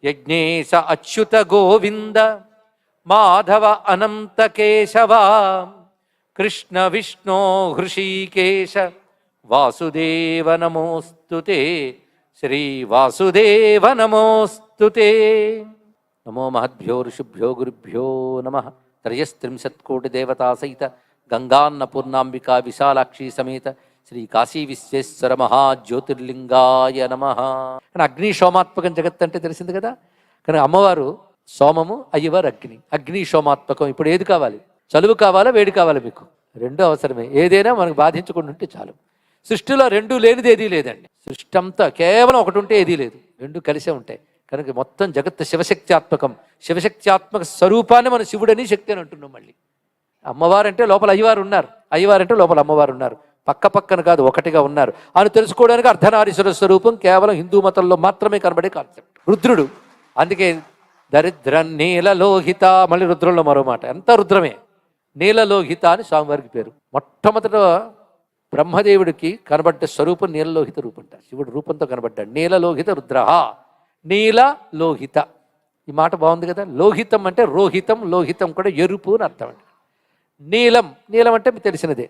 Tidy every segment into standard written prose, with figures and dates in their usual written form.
యజ్ఞేశ అచ్యుత గోవింద మాధవ అనంత కేశవ కృష్ణ విష్ణో హృషీకేశ వాసుదేవ నమోస్తుతే శ్రీ వాసుదేవ నమోస్తుతే. నమో మహద్భ్యో ఋషిభ్యో గురుభ్యో నమః. త్రయస్త్రింశత్కోటి దేవతా సహిత గంగాన్నపూర్ణాంబికా విశాలాక్షి సమేత శ్రీ కాశీ విశ్వేశ్వర మహాజ్యోతిర్లింగాయ నమః. కానీ అగ్ని సోమాత్మకం జగత్ అంటే తెలిసింది కదా. కానీ అమ్మవారు సోమము, అయ్యవారు అగ్ని. అగ్ని సోమాత్మకం. ఇప్పుడు ఏది కావాలి? చలువు కావాలా, వేడి కావాలా? మీకు రెండు అవసరమే. ఏదైనా మనకు బాధించకుండా ఉంటే చాలు. సృష్టిలో రెండు లేనిది ఏదీ లేదండి. సృష్టి అంతా కేవలం ఒకటి ఉంటే ఏదీ లేదు, రెండు కలిసే ఉంటాయి. కనుక మొత్తం జగత్తు శివశక్త్యాత్మకం. శివశక్త్యాత్మక స్వరూపాన్ని మనం శివుడని శక్తి అని అంటున్నాం. మళ్ళీ అమ్మవారంటే లోపల అయ్యవారు ఉన్నారు, అయ్యవారంటే లోపల అమ్మవారు ఉన్నారు. పక్క పక్కన కాదు, ఒకటిగా ఉన్నారు అని తెలుసుకోవడానికి అర్ధనారీశ్వర స్వరూపం కేవలం హిందూ మతంలో మాత్రమే కనబడే కాన్సెప్ట్. రుద్రుడు. అందుకే దరిద్ర నీలలోహిత. మళ్ళీ రుద్రంలో మరో మాట, ఎంత రుద్రమే. నీలలోహిత అని స్వామివారికి పేరు. మొట్టమొదట బ్రహ్మదేవుడికి కనబడ్డ స్వరూపం నీలలోహిత రూపంట. శివుడు రూపంతో కనబడ్డాడు. నీలలోహిత రుద్ర. నీలలోహిత. ఈ మాట బాగుంది కదా. లోహితం అంటే రోహితం, లోహితం కూడా ఎరుపు అని అర్థం అండి. నీలం, నీలం అంటే మీకు తెలిసినదే,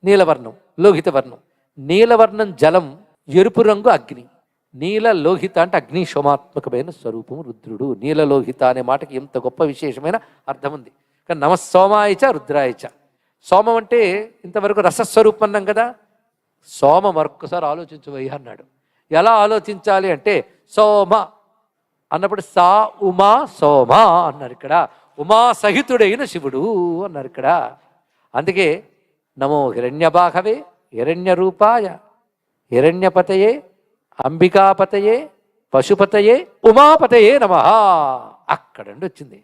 నీలవర్ణం, లోహిత వర్ణం. నీలవర్ణం జలం, ఎరుపు రంగు అగ్ని. నీలలోహిత అంటే అగ్ని సోమాత్మకమైన స్వరూపం రుద్రుడు. నీలలోహిత అనే మాటకి ఎంత గొప్ప విశేషమైన అర్థం ఉంది. కానీ నమస్సోమాయచ రుద్రాయచ. సోమం అంటే ఇంతవరకు రసస్వరూపం అన్నాం కదా. సోమ మరొక్కసారి ఆలోచించవయ్యా అన్నాడు. ఎలా ఆలోచించాలి అంటే సోమ అన్నప్పుడు సా ఉమా సోమ అన్నారు. ఇక్కడ ఉమా సహితుడైన శివుడు అన్నారు ఇక్కడ. అందుకే నమో హిరణ్యబాహవే హిరణ్య రూపాయ హిరణ్యపతయే అంబికాపతయే పశుపతయే ఉమాపతయే నమః. అక్కడండి వచ్చింది.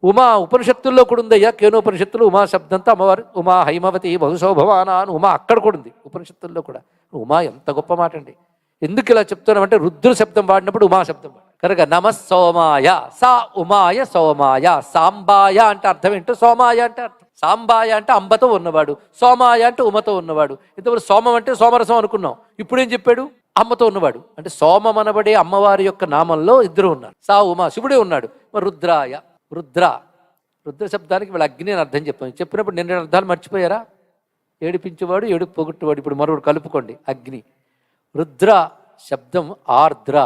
ఉమా ఉపనిషత్తుల్లో కూడా ఉందయ్యా. కేనోపనిషత్తులు ఉమా శబ్దంతో అమ్మవారు ఉమా హైమవతి బహుశోభవాన అని ఉమా అక్కడ కూడా ఉంది ఉపనిషత్తుల్లో కూడా. ఉమా ఎంత గొప్ప మాట అండి. ఎందుకు ఇలా చెప్తున్నామంటే రుద్ర శబ్దం వాడినప్పుడు ఉమా శబ్దం వాడు కనుక నమస్సోమాయ సా ఉమాయ సోమాయ. సాంబాయ అంటే అర్థం ఏంటో, సోమాయ అంటే అర్థం. సాంబాయ అంటే అంబతో ఉన్నవాడు, సోమాయ అంటే ఉమతో ఉన్నవాడు. ఇంతవరకు సోమం అంటే సోమరసం అనుకున్నాం. ఇప్పుడేం చెప్పాడు? అమ్మతో ఉన్నవాడు. అంటే సోమం అనబడే అమ్మవారి యొక్క నామంలో ఇద్దరు ఉన్నారు. సా ఉమా, శివుడే ఉన్నాడు. మరి రుద్రాయ, రుద్ర. రుద్ర శబ్దానికి వీళ్ళు అగ్ని అని అర్థం చెప్పాను. చెప్పినప్పుడు నిన్న అర్థాలు మర్చిపోయారా? ఏడిపించేవాడు, ఏడుపు పొగట్టువాడు. ఇప్పుడు మరొకటి కలుపుకోండి. అగ్ని. రుద్ర శబ్దం ఆర్ద్ర.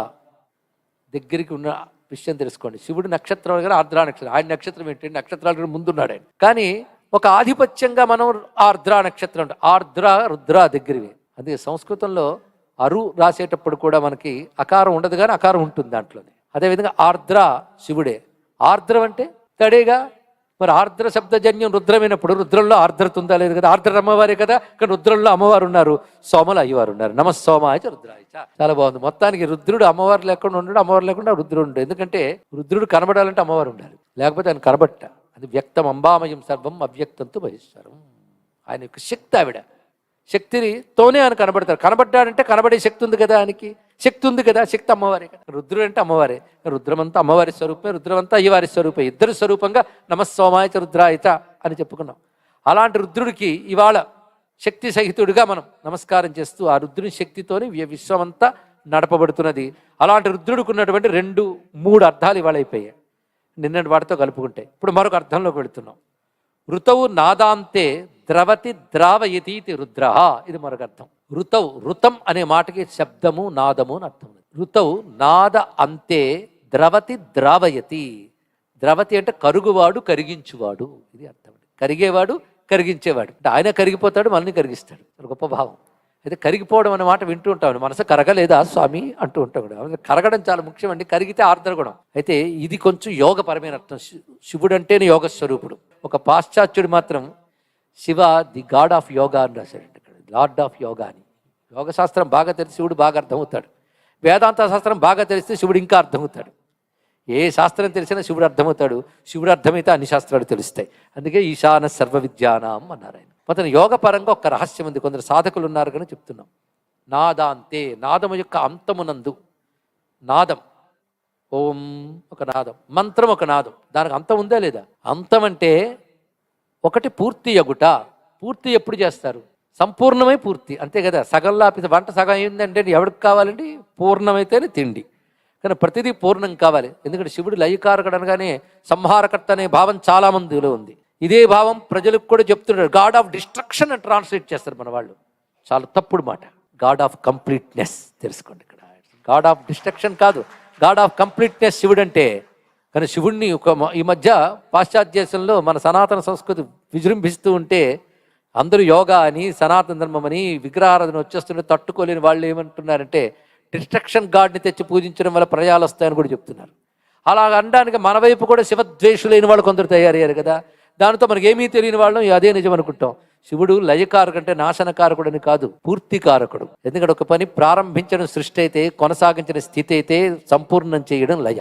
దగ్గరికి ఉన్న విషయం తెలుసుకోండి. శివుడు నక్షత్రం కదా, ఆర్ద్ర నక్షత్రం. ఆయన నక్షత్రం ఏంటంటే నక్షత్రాల ముందున్నాడు ఆయన. కానీ ఒక ఆధిపత్యంగా మనం ఆర్ద్ర నక్షత్రం అంటే ఆర్ద్ర రుద్ర దగ్గరవి. అందుకే సంస్కృతంలో అరు రాసేటప్పుడు కూడా మనకి అకారం ఉండదు, కానీ అకారం ఉంటుంది దాంట్లోనే. అదేవిధంగా ఆర్ద్ర శివుడే. ఆర్ద్రం అంటే తడేగా. మరి ఆర్ద్ర శబ్దజన్యం రుద్రమైనప్పుడు రుద్రంలో ఆర్ద్రత ఉందా లేదు కదా. ఆర్ద్ర అమ్మవారే కదా, కానీ రుద్రంలో అమ్మవారు ఉన్నారు, సోమలు అయ్యవారు ఉన్నారు. నమస్సోమాయచ రుద్రాయచ. చాలా బాగుంది. మొత్తానికి రుద్రుడు అమ్మవారు లేకుండా ఉండడు, అమ్మవారు లేకుండా రుద్రుడు ఉండడు. ఎందుకంటే రుద్రుడు కనబడాలంటే అమ్మవారు ఉండాలి, లేకపోతే ఆయన కనబట్ట. అది వ్యక్తం అంబామయం సర్వం అవ్యక్తంతో బహిష్కరం. ఆయన యొక్క శక్తి ఆవిడ. శక్తితోనే ఆయన కనబడతారు. కనబడ్డాడంటే కనబడే శక్తి ఉంది కదా, ఆయనకి శక్తి ఉంది కదా. శక్తి అమ్మవారే కదా. రుద్రుడు అంటే అమ్మవారే. రుద్రమంతా అమ్మవారి స్వరూపమే, రుద్రమంతా అయ్యవారి స్వరూపే. ఇద్దరు స్వరూపంగా నమస్సోమాయచ రుద్రాయచ అని చెప్పుకున్నాం. అలాంటి రుద్రుడికి ఇవాళ శక్తి సహితుడిగా మనం నమస్కారం చేస్తూ ఆ రుద్రుని శక్తితోని విశ్వమంతా నడపబడుతున్నది. అలాంటి రుద్రుడికి ఉన్నటువంటి 2-3 అర్థాలు ఇవాళ అయిపోయాయి నిన్నటి వాటితో కలుపుకుంటే. ఇప్పుడు మరొక అర్థంలోకి వెళుతున్నాం. ఋతవు నాదాంతే ద్రవతి ద్రావయతీతి రుద్ర. ఇది మరొక అర్థం. ఋతవు, ఋతం అనే మాటకి శబ్దము నాదము అని అర్థం. ఋతవు నాద అంతే ద్రవతి ద్రావయతి. ద్రవతి అంటే కరుగువాడు, కరిగించువాడు. ఇది అర్థం. కరిగేవాడు, కరిగించేవాడు. అంటే ఆయన కరిగిపోతాడు, మనల్ని కరిగిస్తాడు. గొప్ప భావం. అయితే కరిగిపోవడం అనే మాట వింటూ ఉంటాం. మనసు కరగలేదా స్వామి అంటూ ఉంటాం కూడా. కరగడం చాలా ముఖ్యం అండి. కరిగితే ఆర్ద్రగుణం. అయితే ఇది కొంచెం యోగపరమైన అర్థం. శివుడు అంటేనే యోగ స్వరూపుడు. ఒక పాశ్చాత్యుడు మాత్రం Shiva the God of yoga అని రాశాడండి ఇక్కడ. లార్డ్ ఆఫ్ యోగా అని. యోగ శాస్త్రం బాగా తెలిసి శివుడు బాగా అర్థమవుతాడు. వేదాంత శాస్త్రం బాగా తెలిస్తే శివుడు ఇంకా అర్థమవుతాడు. ఏ శాస్త్రం తెలిసినా శివుడు అర్థమవుతాడు. శివుడు అర్థమైతే అన్ని శాస్త్రాలు తెలుస్తాయి. అందుకే ఈశాన సర్వ విద్యానాం అన్నారు ఆయన. మొత్తం యోగపరంగా ఒక రహస్యం ఉంది. కొందరు సాధకులు ఉన్నారు కానీ చెప్తున్నాం. నాదాంతే, నాదము యొక్క అంతమునందు. నాదం ఓం ఒక నాదం, మంత్రం ఒక నాదం. దానికి అంతం ఉందా లేదా? అంతం అంటే ఒకటి పూర్తి యగుట. పూర్తి ఎప్పుడు చేస్తారు? సంపూర్ణమై పూర్తి, అంతే కదా. సగంలో ఆపితే వంట సగం అయిందంటే ఎవరికి కావాలండి? పూర్ణమైతేనే తిండి. కానీ ప్రతిదీ పూర్ణం కావాలి. ఎందుకంటే శివుడు లయకారకుడు అనగానే సంహారకర్త అనే భావం చాలా మందిలో ఉంది. ఇదే భావం ప్రజలకు కూడా చెప్తున్నాడు. గాడ్ ఆఫ్ డిస్ట్రక్షన్ అని ట్రాన్స్లేట్ చేస్తారు మన వాళ్ళు. చాలా తప్పుడు మాట. గాడ్ ఆఫ్ కంప్లీట్నెస్ తెలుసుకోండి. ఇక్కడ గాడ్ ఆఫ్ డిస్ట్రక్షన్ కాదు, గాడ్ ఆఫ్ కంప్లీట్నెస్ శివుడు అంటే. కానీ శివుడిని ఈ మధ్య పాశ్చాత్య దేశంలో మన సనాతన సంస్కృతి విజృంభిస్తూ ఉంటే అందరూ యోగా అని సనాతన ధర్మం అని విగ్రహారాధన వచ్చేస్తుంటే తట్టుకోలేని వాళ్ళు ఏమంటున్నారంటే డిస్ట్రక్షన్ గాడ్ని తెచ్చి పూజించడం వల్ల ప్రజలు వస్తాయని కూడా చెప్తున్నారు. అలా అనడానికి మన వైపు కూడా శివద్వేషులైన వాళ్ళు కొందరు తయారయ్యారు కదా. దానితో మనకి ఏమీ తెలియని వాళ్ళం అదే నిజం అనుకుంటాం. శివుడు లయకారకుడు అంటే నాశనకారకుడు అని కాదు, పూర్తికారకుడు. ఎందుకంటే ఒక పని ప్రారంభించడం సృష్టి అయితే, కొనసాగించిన స్థితి అయితే సంపూర్ణం చేయడం లయ.